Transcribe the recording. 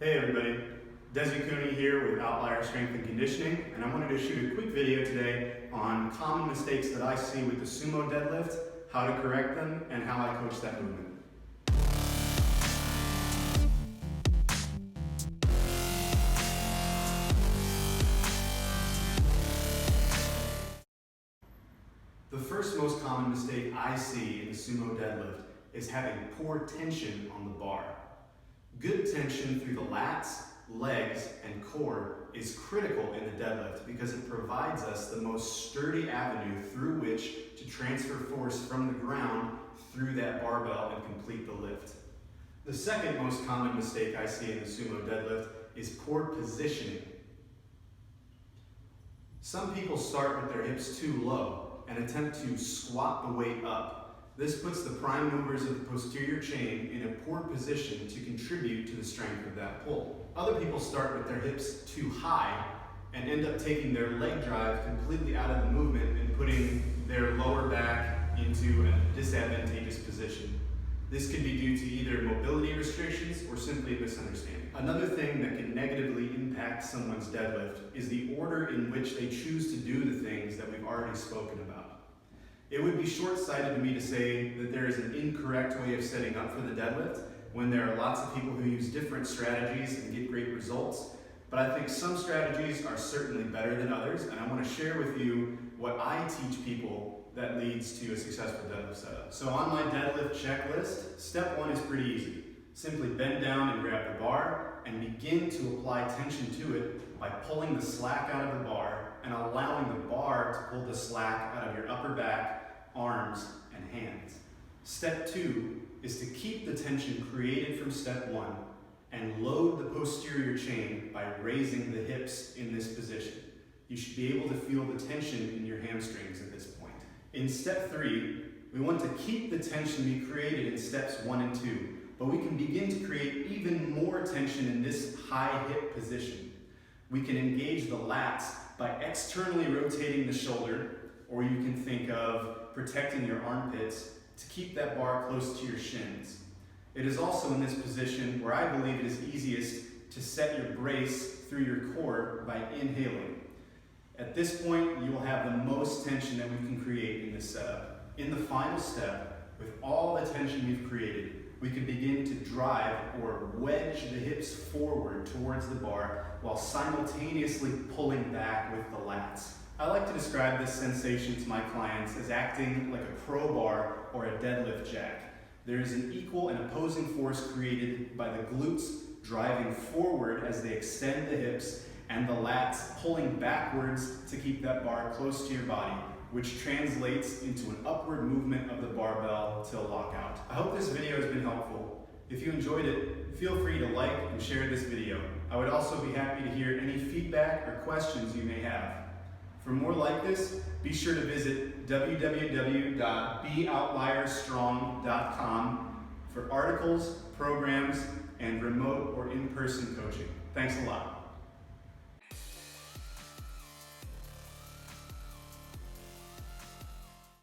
Hey everybody, Desi Cooney here with Outlier Strength and Conditioning, and I wanted to shoot a quick video today on common mistakes that I see with the Sumo Deadlift, how to correct them, and how I coach that movement. The first most common mistake I see in the Sumo Deadlift is having poor tension on the bar. Good tension through the lats, legs, and core is critical in the deadlift because it provides us the most sturdy avenue through which to transfer force from the ground through that barbell and complete the lift. The second most common mistake I see in the Sumo Deadlift is poor positioning. Some people start with their hips too low and attempt to squat the weight up. This puts the prime movers of the posterior chain in a poor position to contribute to the strength of that pull. Other people start with their hips too high and end up taking their leg drive completely out of the movement and putting their lower back into a disadvantageous position. This could be due to either mobility restrictions or simply a misunderstanding. Another thing that can negatively impact someone's deadlift is the order in which they choose to do the things that we've already spoken about. It would be short-sighted to me to say that there is an incorrect way of setting up for the deadlift when there are lots of people who use different strategies and get great results. But I think some strategies are certainly better than others, and I want to share with you what I teach people that leads to a successful deadlift setup. So on my deadlift checklist, step one is pretty easy. Simply bend down and grab the bar and begin to apply tension to it by pulling the slack out of the bar and allowing the bar to pull the slack out of your upper back, arms, and hands. Step two is to keep the tension created from step one and load the posterior chain by raising the hips in this position. You should be able to feel the tension in your hamstrings at this point. In step three, we want to keep the tension we created in steps 1 and 2, but we can begin to create even more tension in this high hip position. We can engage the lats by externally rotating the shoulder, or you can think of protecting your armpits to keep that bar close to your shins. It is also in this position where I believe it is easiest to set your brace through your core by inhaling. At this point, you will have the most tension that we can create in this setup. In the final step, with all the tension we've created, we can begin to drive or wedge the hips forward towards the bar while simultaneously pulling back with the lats. I like to describe this sensation to my clients as acting like a crowbar or a deadlift jack. There is an equal and opposing force created by the glutes driving forward as they extend the hips and the lats pulling backwards to keep that bar close to your body, which translates into an upward movement of the barbell till lockout. I hope this video has been helpful. If you enjoyed it, feel free to like and share this video. I would also be happy to hear any feedback or questions you may have. For more like this, be sure to visit www.beoutlierstrong.com for articles, programs, and remote or in-person coaching. Thanks a lot.